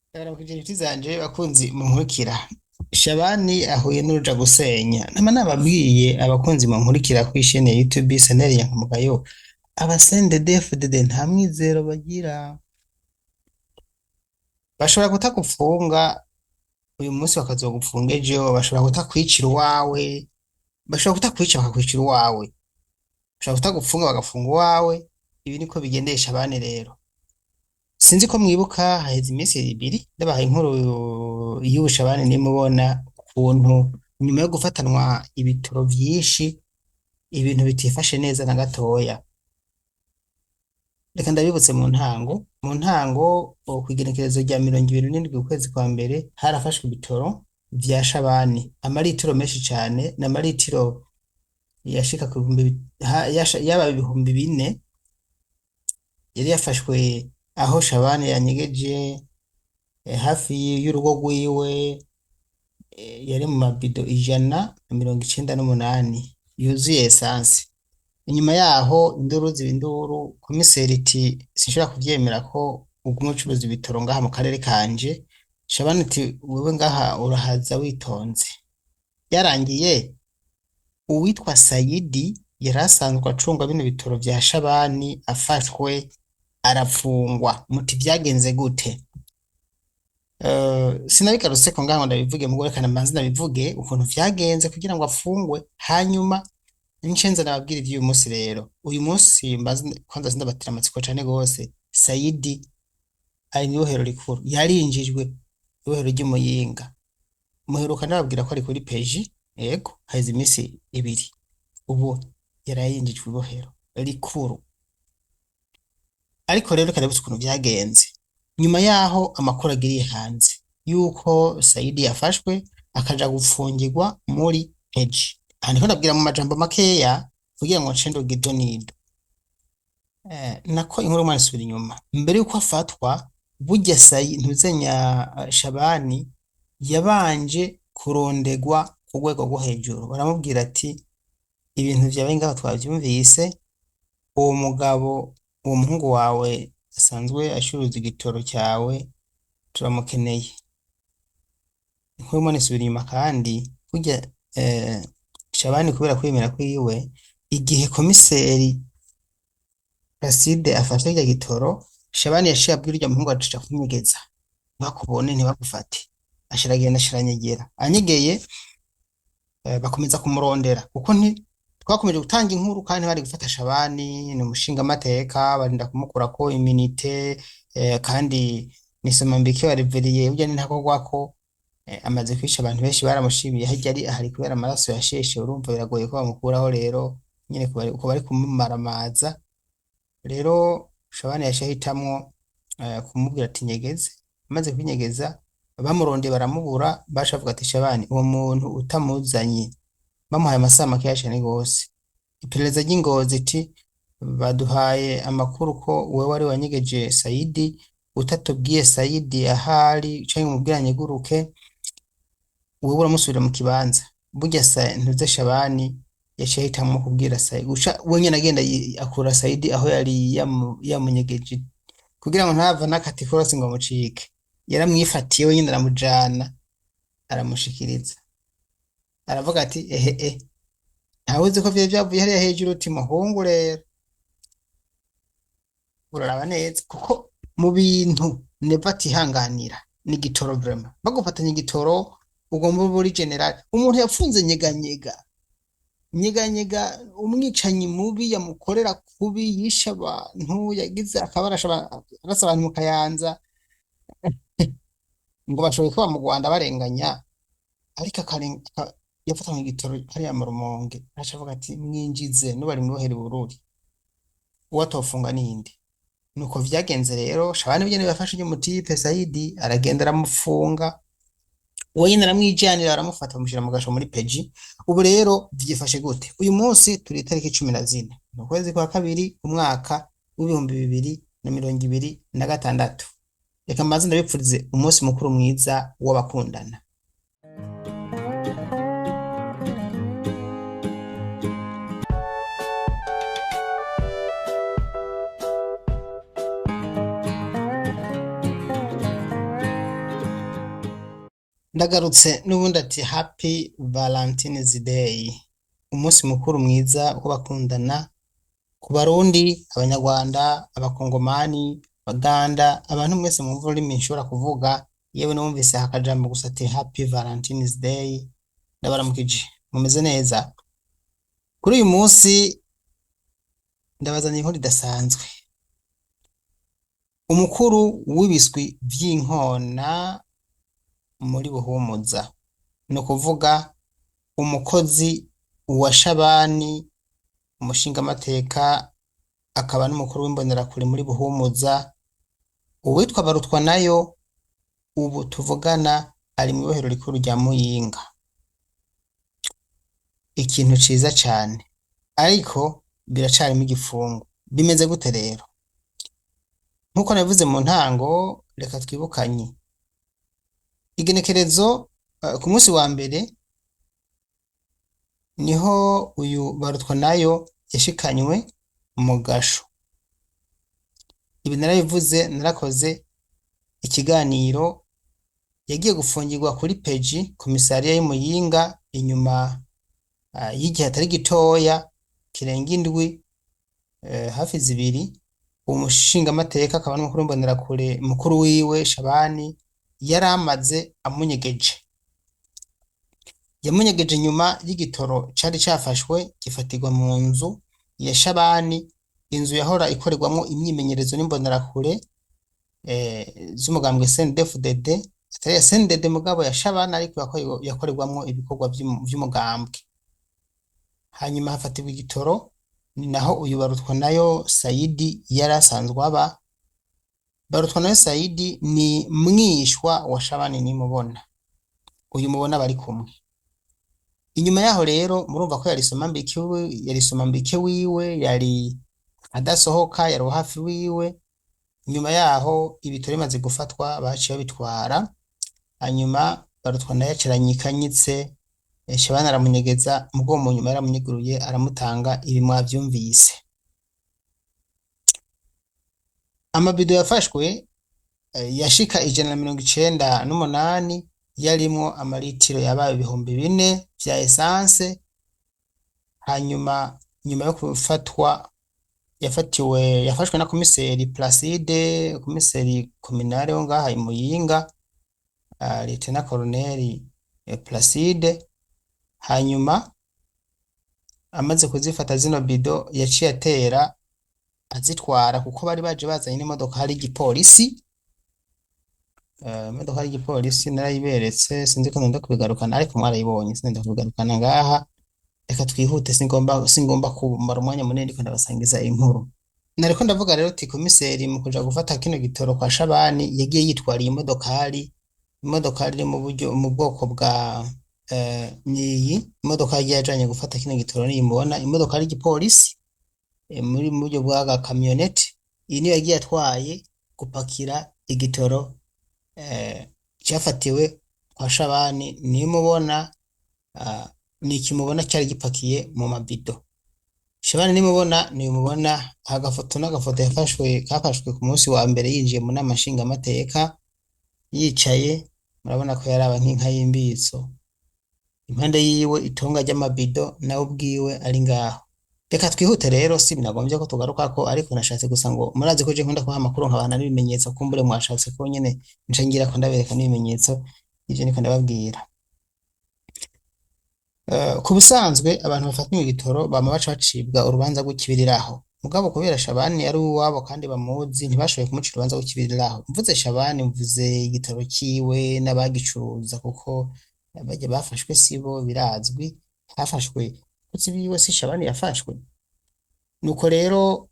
Ndabaramukije inshuti zanje bakunzi munkurikira. Shabani ahuye n'uruja gusenya. Nama nababwiye abakunzi munkurikira kw'ishene ya YouTube Sanel Yankamugayo. Abasendedefdede nta mwizero bagira. Bashobora kutagufunga uyu munsi bakazogufunga ejo, bashobora kutakwicira uwawe, bashobora kutakwica bakakwicira uwawe. Bashobora kutagufunga bagafunga uwawe. Ibi niko bigendesha Shabani rero. Sinzi ko mwibuka haheze iminsi ibiri ndabahaye inkuru y'ubu Shabani nimubona ukuntu nyuma yo gufatanwa ibitoro vyinshi ibintu bitifashe neza na gatoya. Reka ndabibutse mu ntango kw'igenekerezo rya 27 ukwezi kwa mbere harafashwe ibitoro vya Shabani amaritiro menshi cane n'amaritiro yashika ku yaba ibihumbi 4 yari yafashwe aho Shabani yanyegeje hafi y'urugo rwiwe yari mu mabido 198 yuzuye esansi. Inyuma yaho induru ziba induru, komiseri iti sinshobora kuvyemera ko uguma ucuruza ibitoro ngaha mu karere kanje. Shabani iti wewe ngaha urahaza witonze. Yarangiye uwitwa Sayidi yari asanzwe acunga bino bitoro vya Shabani afashwe arafungwa. Muti vyagenze gute? Sinabigarutse ko ngaho ndabivuge mugore kana mbanze ndabivuge ukuntu vyagenze kugira ngo afungwe, hanyuma Nshenza nababwira ivy'uyu munsi rero. Uyu munsi mbaze kwanza sindabatira amatsiko cane gose. Sayidi ari mw'ibohero rikuru yarinjijwe ibohero ry'Imuyinga. Muheruka nababwira ko ari kuri peji, yego haheze iminsi ibiri. Ubu yarayinjijwe ibohero rikuru. Ariko rero karabutse ukuntu vyagenze. Nyuma yaho amakuru agiriye hanze yuko Sayidi yafashwe akaja gufungirwa muri peji. Aha niho ndabwira mu majambo makeya kugira ngo ncendo gidonido. Nako inkuru mwana subira inyuma. Mbere yuko afatwa burya ntuzenya Shabani yabanje kurondegwa ku rwego rwo hejuru. Baramubwira ati ibintu vyabaye ngaho twavyumvise, uwo mugabo uwo muhungu wawe asanzwe ashuruza igitoro cyawe turamukeneye. Inkuru mwana subira inyuma kandi burya Shabani kubera kwemera kwiwe igihe komiseri Placide afashe irya gitoro, Shabani yaciye abwira urya muhungu aca kumwegeza bakubone ntibagufate. Ashiragenda ashiranyegera anyegeye, bakomeza kumurondera kuko twakomeje gutanga inkuru kandi bari gufata Shabani ni umushinga amateka barinda kumukurako iminite, kandi nisoma mbike bareveriye burya ni ntakogwako. Amaze kwica abantu benshi baramushimiye harya ari ahari kubera amaraso yasheshe, urumva biragoye ko bamukuraho rero nyene uko bari kumumaramaza. Rero Shabani yaciye ahitamwo kumubwira ati nyegeze. Amaze kwinyegeza bamurondeye baramubura, baca bavuga ati Shabani uwo muntu utamuzanye. Bamuhaye amasaha makeya cane gose. Iperereza ry'Ingozi iti baduhaye amakuru ko wewe wari wanyegeje Sayidi, utatubwiye Sayidi ahari canke umubwiranye guruke wewe uramusubira mu kibanza. Burya ntuze Shabani yaciye ahitamwo kubwira Sayidi guca we nyene agenda akura Sayidi aho yari yamunyegeje kugira ngo ntava nakati korosi ngo amucike. Yaramwifatiye we nyene aramujana aramushikiriza, aravuga ati ntawe uzi ko vyari vyavuye hariya hejuru. Uti muhungu rero uraraba neza kuko mu bintu neva atihanganira ni igitoro vraiment. Bagufatanya igitoro ugomba buri general umuntu yapfunze nyeganyega umwicanyi mubi yamukorera kubi, yisha abantu, yagize akabarasha arasa abantu mu Kayanza ngo bashoboye kuba mu Rwanda barenganya, ariko yafatanywe igitoro hariya mu Rumonge. Aca avuga ati mwinjize n'ubari mu bohero Bururi uwo atofunga ninde. Nuko vyagenze rero. Shabani bigene bafashe umutipe Sayidi aragenda aramufunga, uwo nyene aramwijanira aramufata bamushira mu gasho muri peji. Ubu rero vyifashe gute? Uyu munsi turi itariki 14 mu kwezi kwa kabiri umwaka w'ibihumbi 2026. Reka mbaze ndabipfurize umunsi mukuru mwiza w'abakundana. Ndagarutse n'ubundi ati happy Valentine's Day, umunsi mukuru mwiza w'abakundana ku Barundi, Abanyarwanda, Abakongomani, Baganda, abantu mwese mwumva ururimi nshobora kuvuga, yewe numvise akajambo gusa ati happy Valentine's Day, ndabaramukije mumeze neza. Kuri uyu munsi ndabazaniye inkuru idasanzwe. Umukuru w'ibiswi vy'inkona muri Buhumuza, ni ukuvuga umukozi wa Shabani, umushingamateka akaba n'umukuru w'imbonerakure muri Buhumuza, uwitwa Barutwanayo, ubu tuvugana ari mu ibohero rikuru rya Muyinga. Ikintu ciza cane, ariko biracarimo igifungo. Bimeze gute rero? Nkuko nabivuze mu ntango, reka twibukanye igenekerezo ku munsi wa mbere niho uyu Barutwanayo yashikanywe mu gasho. Ibi narabivuze, narakoze ikiganiro. Yagiye gufungirwa kuri peji komisariya y'Imuyinga inyuma y'igihe atari gitoya kirenga indwi, hafi zibiri. Umushingamateka akaba n'umukuru w'imbonerakure mukuru wiwe Shabani yari amaze amunyegeje. Yamunyegeje nyuma y'igitoro cari cafashwe gifatirwa mu nzu ya Shabani, inzu yahora ikorerwamwo imyimenyerezo n'imbonerakure z'umugambwe CNDD-FDD, atari ya CNDD mugabo ya Shabani, ariko yakorerwamwo ibikorwa vy'umugambwe. Hanyuma hafatirwa igitoro, ni naho uyu Barutwanayo Saidi yari asanzwe aba. Barutwanayo Saidi ni mwishwa wa Shabani nimubona, uyu mubona bari kumwe. Inyuma yaho rero murumva ko yari somambike wiwe, yari adasohoka, yari hafi wiwe. Nyuma yaho ibitoro bimaze gufatwa baciye babitwara, hanyuma Barutwanayo acaranyikanyitse, Shabani aramunyegeza, mugabo mu nyuma yaramunyeguruye aramutanga. Ibi mwavyumvise. Amabido yafashwe yashika 198 yarimwo amaritiro yabaye 4000 vya essence. Hanyuma nyuma yo kufatwa yafashwe na komiseri Placide, komiseri kominale wo ngaha Imuyinga, Lieutenant Colonel Placide. Hanyuma amaze kuzifata zino bido yaciye atera azitwara, kuko bari baje bazanye n'imodoka hari igipolisi. Imodoka hari igipolisi narayiberetse, sinzi ko ndenda kubigarukana, ariko mwarayibonye, sinenda kubigarukana ngaha. Reka twihute, singomba kumara umwanya munini ndiko ndabasangiza inkuru. Nariko ndavuga rero ati komiseri mu kuja gufata kino gitoro kwa Shabani yagiye yitwariye imodokari iri mu bwoko bwa niyi imodoka yagiye yajanye gufata kino gitoro niyimubona, imodoka ari igipolisi muri mu buryo bwa kamyoneti. Iyi niyo yagiye atwaye gupakira igitoro cyafatiwe kwa Shabani nimubona. Nikimubona cyari gipakiye mu mabido. Shabani nimubona nimubona, agafoto n'agafoto kafashwe ku munsi wa mbere yinjiye mu nama nshingamateka, yicaye, murabona ko yaraba nk'inka y'imbitso. Impande yiwe itonga ry'amabido nawe ubwiwe ari ngaho. Reka twihute rero, si binagombye ko tugaruka ko, ariko nashatse gusa ngo murazi ko je nkunda kubaha amakuru nkabana n'ibimenyetso, kumbure mwashatse ko nyene ncangira ko ndabereka n'ibimenyetso. Ivyo niko ndababwira. Ku busanzwe abantu bafatwa igitoro bama baca bacibwa urubanza rw'ikibiriraho, mugabo kubera Shabani yari uwabo kandi bamuzi, ntibashoboye kumucira urubanza rw'ikibiriraho. Mvuze Shabani mvuze igitoro kiwe n'abagicuruza, kuko baje bafashwe sibo birazwi. Hafashwe kutsi biwe, si Shabani yafashwe. Nuko rero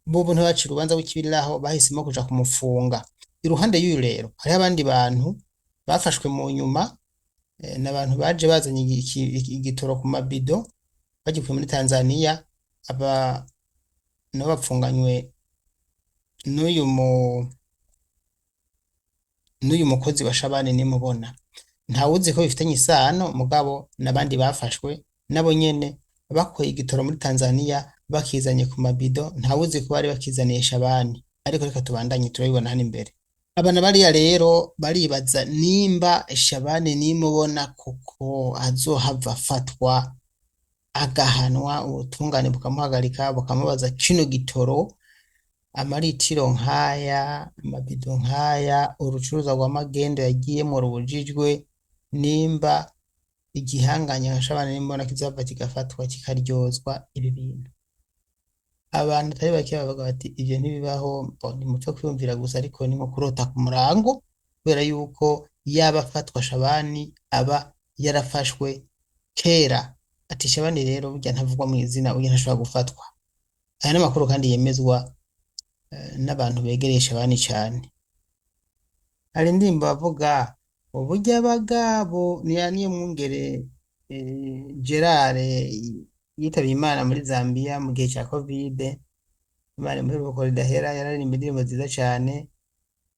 bobo ntibacira urubanza rw'ikibiriraho, bahisemo kuja kumufunga. Iruhande y'uyu rero hariho abandi bantu bafashwe mu nyuma, n'abantu baje bazanye igitoro ku mabido bagikuye muri Tanzania. Aba nabo bapfunganywe n'uyu mukozi wa Shabani nimubona. Ntawuzi ko bifitanye isano, mugabo n'abandi bafashwe nabo nyene bakuye igitoro muri Tanzania bakizanye ku mabido. Ntawuzi ko bari bakizaniye Shabani, ariko reka tubandanye turabibona hano imbere. abana bariya rero baribaza nimba Shabani nimubona kuko azohava afatwa agahanwa ubutungane bukamuhagarika bukamubaza kino gitoro amaritiro nk'aya amabido nk'aya urucuruza rw'amagendo yagiyemo rubujijwe nimba igihanganya nka Shabani nimbona kizava kigafatwa kikaryozwa ibi bintu abantu atari bake bavuga bati ibyo ntibibaho ni mupfa kwiyumvira gusa ariko ni nko kurota ku murango kubera yuko yaba afatwa Shabani aba yarafashwe kera ati Shabani rero burya ntavugwa mu izina burya ntashobora gufatwa aya n'amakuru kandi yemezwa n'abantu begereye Shabani cyane hari indirimbo bavuga uburyo abagabo niyo mwungere Gerard yitabye Imana muri Zambia mu gihe cya Covid Imana muri ruko ridahera yararirimba indirimbo nziza cyane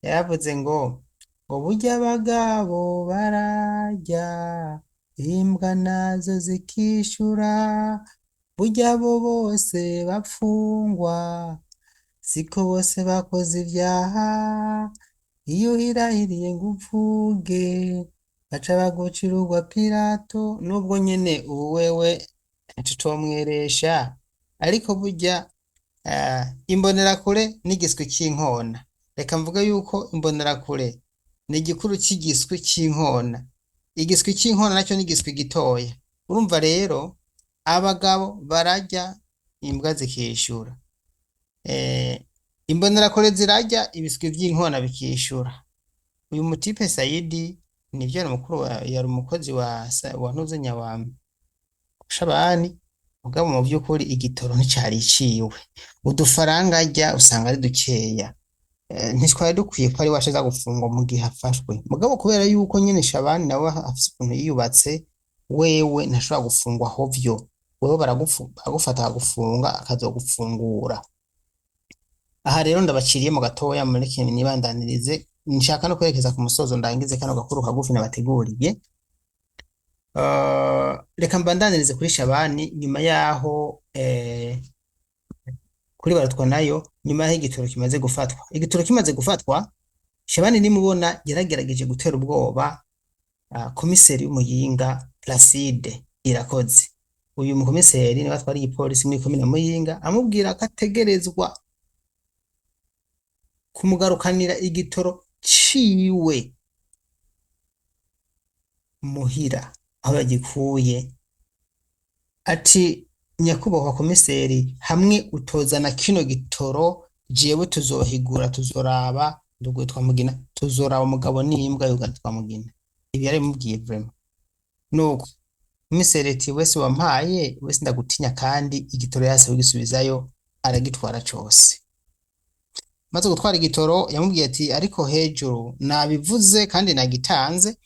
yaravuze ngo burya abagabo bararya imbwa nazo zikishura burya abo bose bapfungwa siko bose bakoze ibyaha iyo uhirahiriye ngo upfuge baca bagucira urwa Pilato nubwo nyene ubu wewe tutomweresha ariko burya imbonerakure n'igiswi cy'inkona reka mvuga yuko imbonerakure ni igikuru cy'igiswi cy'inkona igiswi cy'inkona nacyo n'igiswi gitoya urumva rero abagabo bararya imbwa zikishura imbonerakure zirarya ibiswi by'inkona bikishura uyu mutipe Saidi nivyo yari umukozi wa ntuzenya wa Shabani mugabo mu by'ukuri igitoro nticari iciwe udufaranga arya usanga ari dukeya ntitwari dukwiye ko ari washiza gufungwa mu gihe afashwe mugabo kubera yuko nyene Shabani nawe afise ukuntu yiyubatse wewe ntashobora gufungwa hovyo wewe baragufata bakagufunga akazogufungura aha rero ndabaciriye mu gatoya muri kintu nibandanirize nshaka no kwerekeza ku musozo ndangize kano gakuru kagufi nabateguriye reka mbandanirize kuri Shabani nyuma yaho kuri baratwa nayo nyuma yaho igitoro kimaze gufatwa Shabani nimubona yaragerageje gutera ubwoba komiseri y'Umuyinga Placide Irakoze uyu mukomiseri niwe atwara igipolisi muri komine Muyinga amubwira ko ategerezwa kumugarukanira igitoro ciwe muhira aho yagikuye ati nyakubahwa komiseri hamwe utozana kino gitoro jewe tuzohigura tuzoraba ndugwe twamugina tuzoraba umugabo n'imbwa yuga twamugina ibi yari mubwiye vraiment nuko komiseri ati wese wampaye wese ndagutinya kandi igitoro yase ugisubizayo aragitwara cyose maze gutwara igitoro yamubwiye ati ariko hejuru nabivuze kandi nagitanze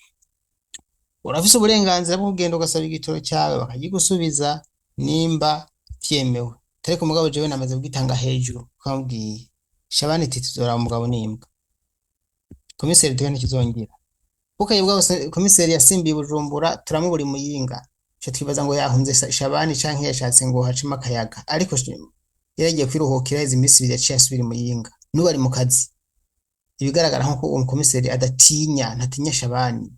urafise uburenganzira bwo kugenda ugasaba igitoro cyawe bakagigusubiza nimba vyemewe tariko umugabo jewe namaze kugitanga hejuru kwambwiye Shabani ati tuzora umugabo n'imbwa komiseri tugende kizongera bukaye bwa komiseri yasimbiye Bujumbura turamuburi Muyinga cyo twibaza ngo yahunze Shabani canke yashatse ngo hacima akayaga ariko yaragiye kwiruhukira izi minsi byaciye asubira Muyinga nubu ari mu kazi ibigaragara nko uwo komiseri ntatinya Shabani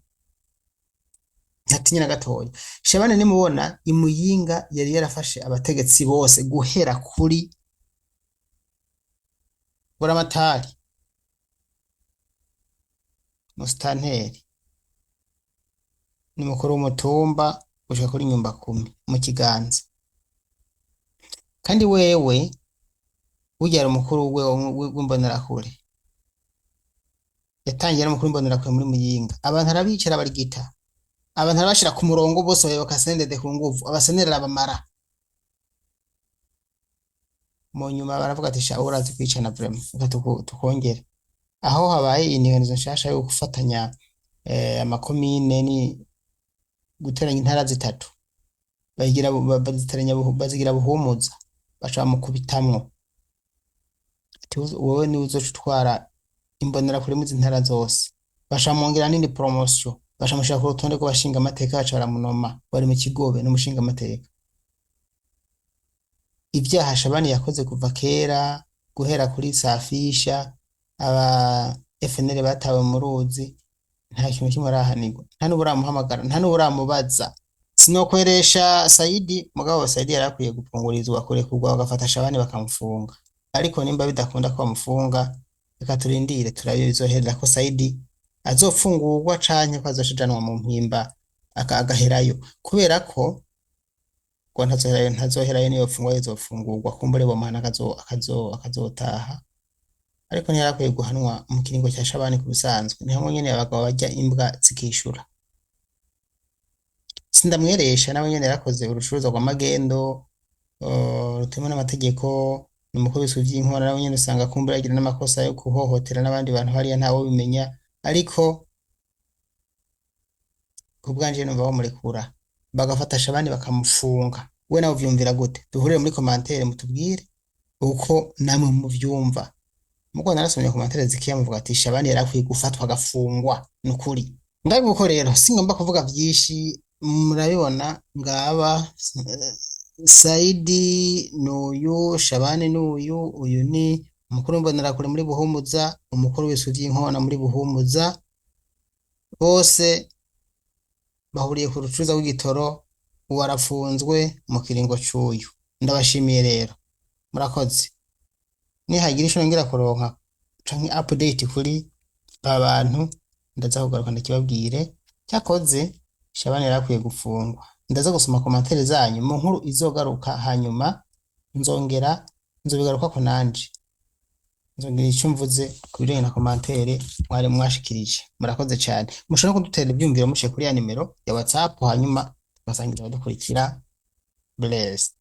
ntatinya na gatoya Shabani nimubona imuyinga yari yarafashe abategetsi bose guhera kuri Buramatari Mustanteri ni mukuru w'umutumba gushika kuri nyumba 10 mu kiganza kandi wewe ujyara umukuru w'imbonerakure yatangiye n'umukuru w'imbonerakure muri Muyinga abantu arabicara barigita abantu arabashira ku murongo bose bayoboka sendede ku nguvu abasenerera bamara mu nyuma baravuga ati sha urazi kwicana vraiment tukongere aho habaye indinganizo nshasha yo gufatanya amakomine ni guteranya intara zitatu bazigira buhumuza baca mukubitamwo wowe ni uzocutwara imbonerakure mu zintara zose bashamongera nini promotion bashamushaka ku rutonde ko bashinga amateka baca baramunoma bari mu kigobe n'umushinga amateka ibyaha Shabani yakoze kuva kera guhera kuri Safisha FNL batawe mu ruzi nta kintu kimwe arahanirwa, nta n'ubu uramuhamagara, nta n'ubu uramubaza. Sinokweresha Saidi, mugabo Saidi yari akwiye gufungurizwa kurekurwa bagafata Shabani bakamufunga, ariko nimba bidakunda ko bamufunga, reka turindire turabe bizoherera ko Saidi azofungurwa canke ko azoshijanwa mu mpimba agaherayo, kubera ko ngo ntazoherayo niyo fungwa izofungurwa kumbure bomuhana akazotaha, ariko ntiyarakwiye guhanwa mu kiringo cya Shabani ku bisanzwe, ni hamwe nyene abagabo barya imbwa zikishura. Sindamweresha nawe nyene yarakoze urucuruzwa rw'amagendo rutemewe n'amategeko, ni umukuru w'isuku vy'inkora, nawe nyene usanga kumbura agira n'amakosa yo kuhohotera n'abandi bantu hariya ntawo bimenya, ariko ku bwanje numva bamurekura bagafata Shabani bakamufunga. We nawe uvyumvira gute? Duhurire muri commentaire mutubwire uko namwe muvyumva. Muko narasomye commentaire zikiya muvuga ati Shabani yarakwiye gufatwa agafungwa nukuri. Ndabiko rero singomba kuvuga vyinshi, murabibona ngaba Saidi n'uyu, Shabani n'uyu, uyu ni umukuru w'imbonerakure muri Buhumuza, umukuru w'isuku vy'inkona muri Buhumuza, bose bahuriye ku rucuruza rw'igitoro, warafunzwe mu kiringo c'uyu. Ndabashimiye rero, murakoze. Nihagira ico ngira kuronka canke update kuri abantu, ndaza kugaruka ndakibabwire. Cyakoze Shabani yarakwiye gufungwa. Ndaza gusoma commentaire zanyu mu nkuru izogaruka, hanyuma nzobigaruka ko nanje nzongera icyo mvuze ku bijanye na commentaire mwari mwashikirije. Murakoze cyane, mushobora kudutera ibyumviro muciye kuri ya nimero ya WhatsApp, hanyuma tugasangira abadukurikira. Blessed.